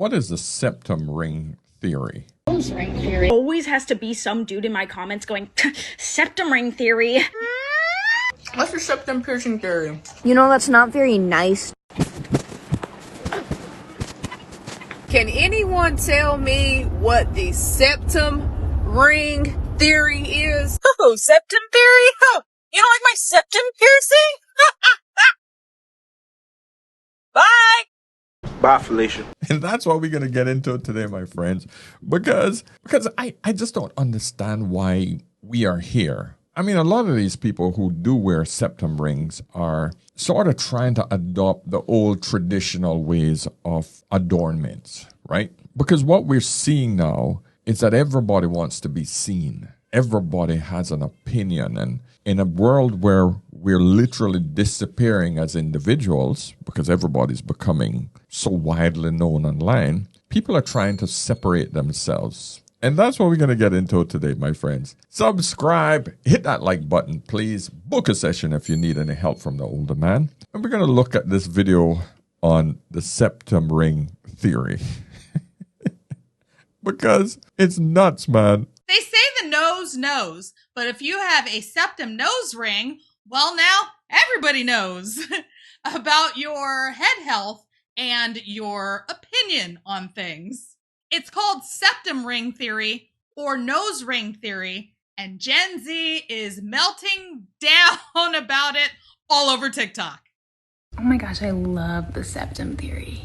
What is the septum ring theory? Ring theory. Always has to be some dude in my comments going, septum ring theory. What's your septum piercing theory? You know, that's not very nice. Can anyone tell me what the septum ring theory is? Oh, septum theory? Oh, you don't like my septum piercing? Bye! Bye, Felicia. And that's what we're going to get into today, my friends, because I just don't understand why we are here. I mean, a lot of these people who do wear septum rings are sort of trying to adopt the old traditional ways of adornments, right? Because what we're seeing now is that everybody wants to be seen. Everybody has an opinion. And in a world where we're literally disappearing as individuals because everybody's becoming so widely known online, people are trying to separate themselves. And that's what we're going to get into today, my friends. Subscribe, hit that like button, please. Book a session if you need any help from the older man. And we're going to look at this video on the septum ring theory. Because it's nuts, man. They say the nose knows, but if you have a septum nose ring, well, now everybody knows about your head health and your opinion on things. It's called septum ring theory or nose ring theory, and Gen Z is melting down about it all over TikTok. Oh my gosh, I love the septum theory.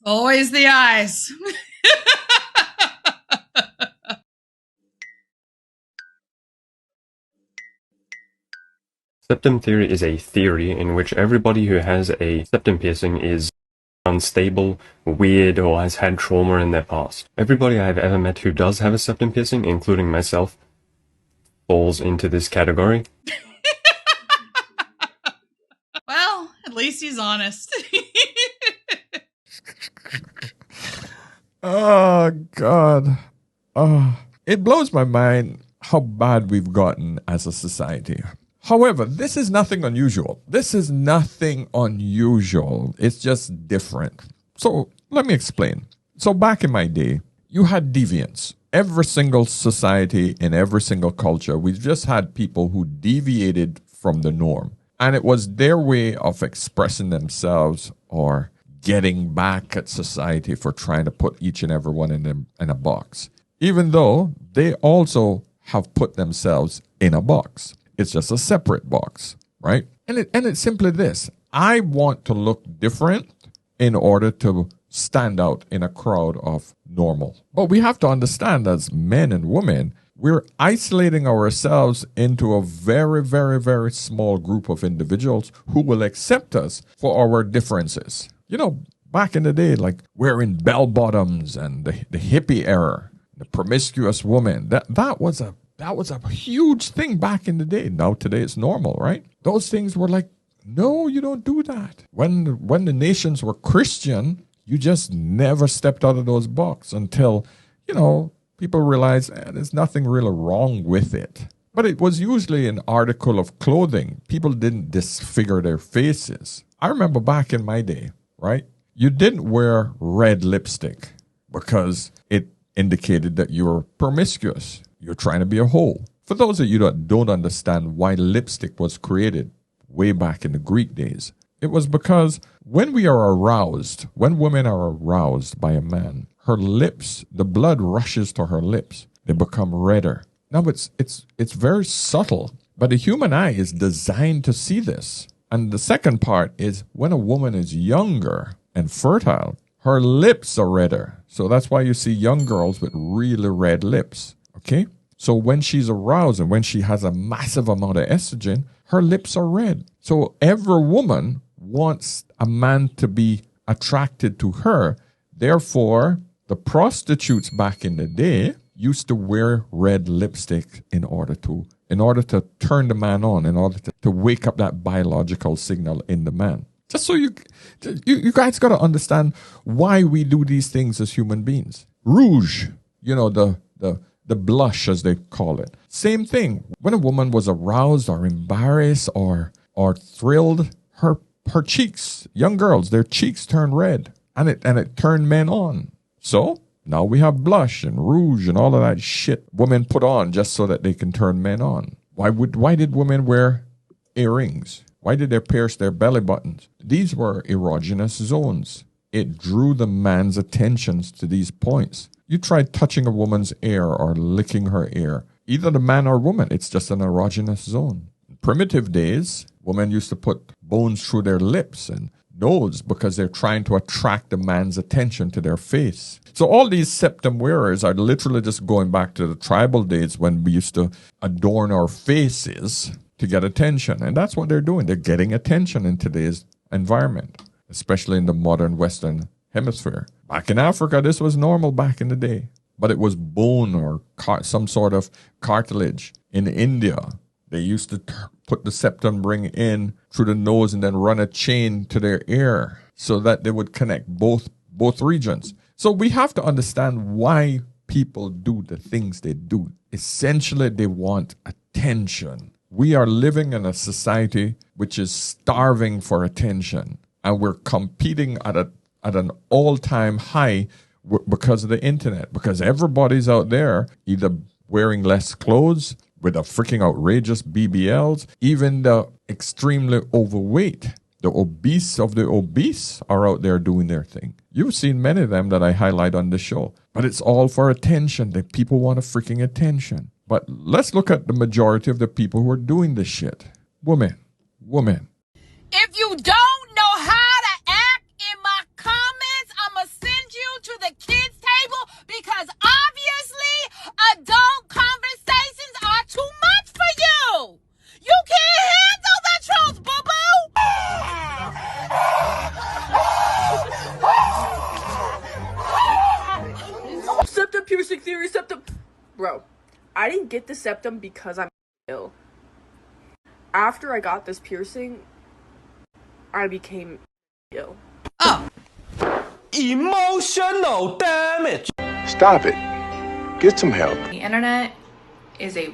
Always the eyes. Septum theory is a theory in which everybody who has a septum piercing is unstable, weird, or has had trauma in their past. Everybody I've ever met who does have a septum piercing, including myself, falls into this category. Well, at least he's honest. Oh, God. Oh, it blows my mind how bad we've gotten as a society. However, this is nothing unusual. This is nothing unusual. It's just different. So let me explain. So back in my day, you had deviants. Every single society in every single culture, we just had people who deviated from the norm. And it was their way of expressing themselves or getting back at society for trying to put each and every one in a box. Even though they also have put themselves in a box. It's just a separate box, right? And it's simply this. I want to look different in order to stand out in a crowd of normal. But we have to understand as men and women, we're isolating ourselves into a very, very, very small group of individuals who will accept us for our differences. You know, back in the day, like wearing bell bottoms and the hippie era, the promiscuous woman, that was a huge thing back in the day. Now today it's normal, right? Those things were like, no, you don't do that. When the nations were Christian, you just never stepped out of those boxes until, people realized there's nothing really wrong with it. But it was usually an article of clothing. People didn't disfigure their faces. I remember back in my day, right? You didn't wear red lipstick because it indicated that you were promiscuous. You're trying to be a hoe. For those of you that don't understand why lipstick was created way back in the Greek days, it was because when we are aroused, when women are aroused by a man, her lips, the blood rushes to her lips. They become redder. Now it's very subtle, but the human eye is designed to see this. And the second part is when a woman is younger and fertile, her lips are redder. So that's why you see young girls with really red lips. Okay? So when she's aroused and when she has a massive amount of estrogen, her lips are red. So every woman wants a man to be attracted to her. Therefore, the prostitutes back in the day used to wear red lipstick in order to turn the man on, in order to wake up that biological signal in the man. Just so you guys got to understand why we do these things as human beings. Rouge, the blush, as they call it. Same thing. When a woman was aroused or embarrassed or thrilled, her her cheeks, young girls, their cheeks turn red, and it turned men on. So now we have blush and rouge and all of that shit women put on just so that they can turn men on. Why did women wear earrings? Why did they pierce their belly buttons? These were erogenous zones. It drew the man's attentions to these points. You try touching a woman's ear or licking her ear, either the man or woman, it's just an erogenous zone. In primitive days, women used to put bones through their lips and nose because they're trying to attract the man's attention to their face. So all these septum wearers are literally just going back to the tribal days when we used to adorn our faces to get attention. And that's what they're doing. They're getting attention in today's environment, especially in the modern Western hemisphere. Back in Africa, this was normal back in the day. But it was bone or some sort of cartilage. In India, they used to put the septum ring in through the nose and then run a chain to their ear so that they would connect both regions. So we have to understand why people do the things they do. Essentially, they want attention. We are living in a society which is starving for attention, and we're competing at an all-time high because of the internet, because everybody's out there either wearing less clothes with a freaking outrageous BBLs, even the extremely overweight, the obese of the obese are out there doing their thing. You've seen many of them that I highlight on the show, but it's all for attention. The people want a freaking attention. But let's look at the majority of the people who are doing this shit. Women. If you don't know how to act in my comments, I'm going to send you to the kids' table because obviously adult conversations are too much for you. You can't handle the truth, boo-boo. Septum piercing theory, septum. Bro, I didn't get the septum because I'm ill. After I got this piercing, I became ill. Oh. Emotional damage. Stop it. Get some help. The internet is a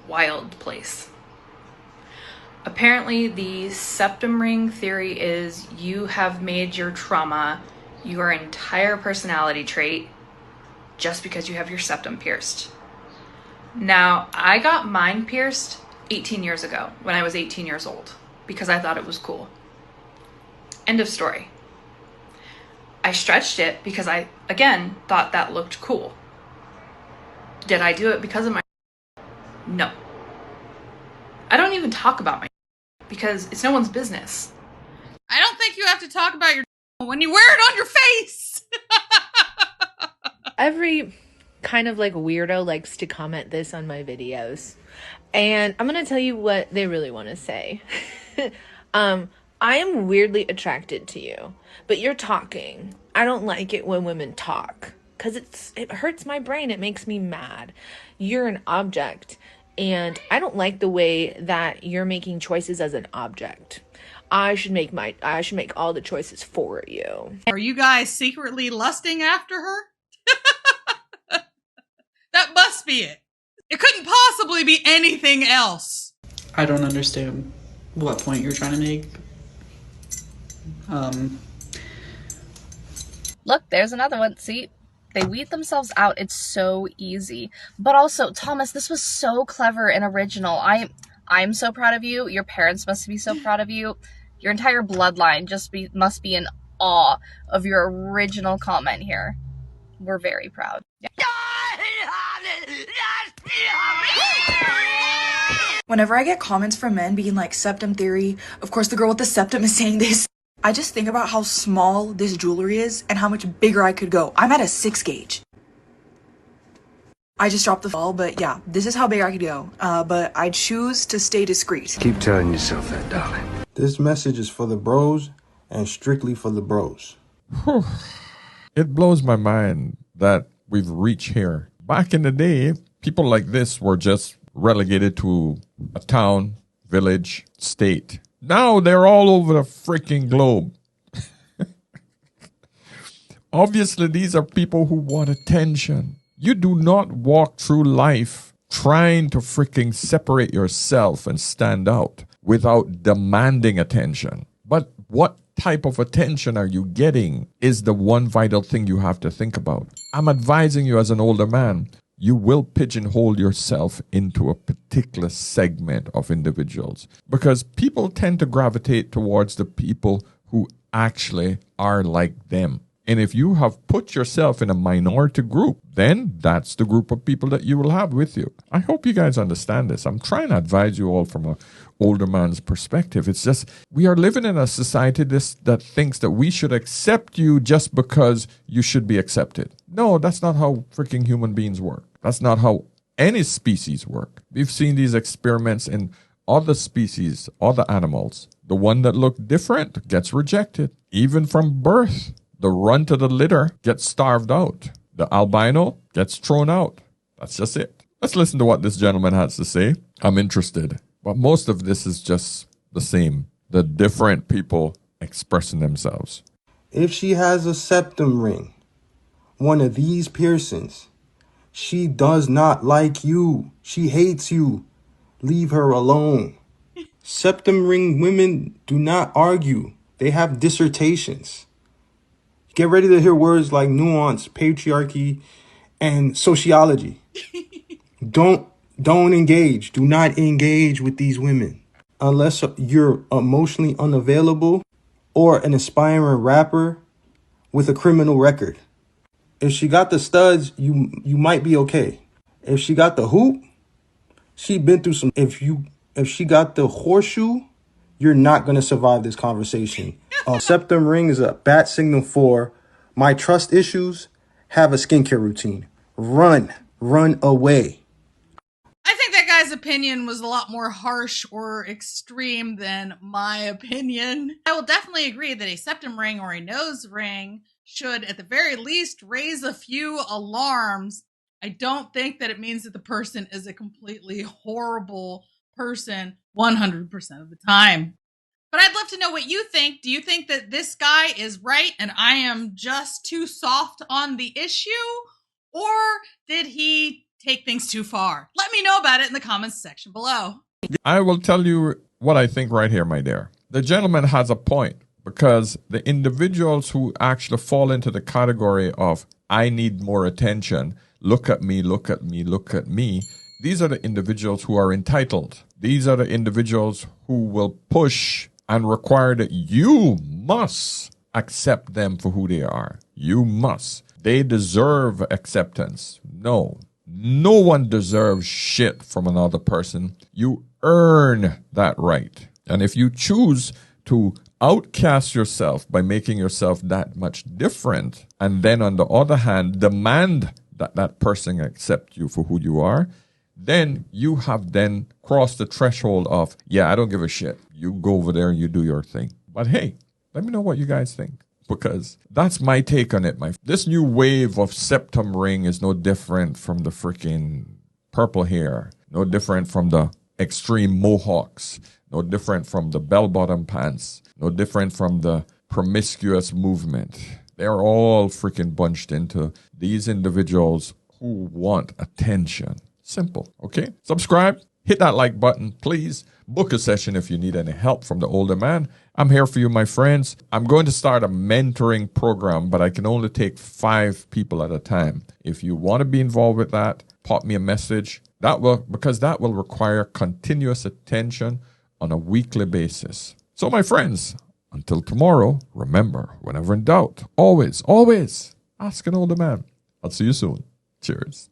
wild place. Apparently, the septum ring theory is you have made your trauma your entire personality trait just because you have your septum pierced. Now, I got mine pierced 18 years ago when I was 18 years old because I thought it was cool. End of story. I stretched it because I, again, thought that looked cool. Did I do it because of my... No. I don't even talk about my because it's no one's business. I don't think you have to talk about your when you wear it on your face. Every kind of like weirdo likes to comment this on my videos. And I'm going to tell you what they really want to say. I am weirdly attracted to you, but you're talking. I don't like it when women talk because it hurts my brain. It makes me mad. You're an object, and I don't like the way that you're making choices as an object. I should make all the choices for you. Are you guys secretly lusting after her? That must be it. It couldn't possibly be anything else. I don't understand what point you're trying to make. Look, there's another one. See, they weed themselves out. It's so easy. But also, Thomas, this was so clever and original. I'm so proud of you. Your parents must be so proud of you. Your entire bloodline must be in awe of your original comment here. We're very proud. Yeah. Whenever I get comments from men being like, septum theory, of course the girl with the septum is saying this, I just think about how small this jewelry is and how much bigger I could go. I'm at a 6 gauge. I just dropped the ball, but yeah, this is how big I could go. But I choose to stay discreet. Keep telling yourself that, darling. This message is for the bros and strictly for the bros. It blows my mind that we've reached here. Back in the day, people like this were just relegated to a town, village, state. Now they're all over the freaking globe. Obviously, these are people who want attention. You do not walk through life trying to freaking separate yourself and stand out without demanding attention. But what type of attention are you getting is the one vital thing you have to think about. I'm advising you as an older man, you will pigeonhole yourself into a particular segment of individuals because people tend to gravitate towards the people who actually are like them. And if you have put yourself in a minority group, then that's the group of people that you will have with you. I hope you guys understand this. I'm trying to advise you all from an older man's perspective. It's just we are living in a society that thinks that we should accept you just because you should be accepted. No, that's not how freaking human beings work. That's not how any species work. We've seen these experiments in other species, other animals. The one that looked different gets rejected, even from birth. The runt of the litter gets starved out. The albino gets thrown out. That's just it. Let's listen to what this gentleman has to say. I'm interested. But most of this is just the same. The different people expressing themselves. If she has a septum ring, one of these piercings, she does not like you. She hates you. Leave her alone. Septum ring women do not argue. They have dissertations. Get ready to hear words like nuance, patriarchy, and sociology. Don't engage. Do not engage with these women. Unless you're emotionally unavailable or an aspiring rapper with a criminal record. If she got the studs, you might be okay. If she got the hoop, she been through some. If she got the horseshoe, you're not going to survive this conversation. A septum ring is a bat signal for my trust issues. Have a skincare routine. Run away. I think that guy's opinion was a lot more harsh or extreme than my opinion. I will definitely agree that a septum ring or a nose ring should at the very least raise a few alarms. I don't think that it means that the person is a completely horrible person 100% of the time. But I'd love to know what you think. Do you think that this guy is right and I am just too soft on the issue? Or did he take things too far? Let me know about it in the comments section below. I will tell you what I think right here, my dear. The gentleman has a point because the individuals who actually fall into the category of I need more attention, look at me, look at me, look at me. These are the individuals who are entitled. These are the individuals who will push and require that you must accept them for who they are. You must. They deserve acceptance. No one deserves shit from another person. You earn that right. And if you choose to outcast yourself by making yourself that much different, and then on the other hand, demand that that person accept you for who you are, then you have then crossed the threshold of, yeah, I don't give a shit. You go over there and you do your thing. But hey, let me know what you guys think, because that's my take on it. This new wave of septum ring is no different from the freaking purple hair, no different from the extreme mohawks, no different from the bell-bottom pants, no different from the promiscuous movement. They're all freaking bunched into these individuals who want attention. Simple, okay? Subscribe, hit that like button, please. Book a session if you need any help from the older man. I'm here for you, my friends. I'm going to start a mentoring program, but I can only take 5 people at a time. If you want to be involved with that, pop me a message. Because that will require continuous attention on a weekly basis. So, my friends, until tomorrow, remember, whenever in doubt, always ask an older man. I'll see you soon. Cheers.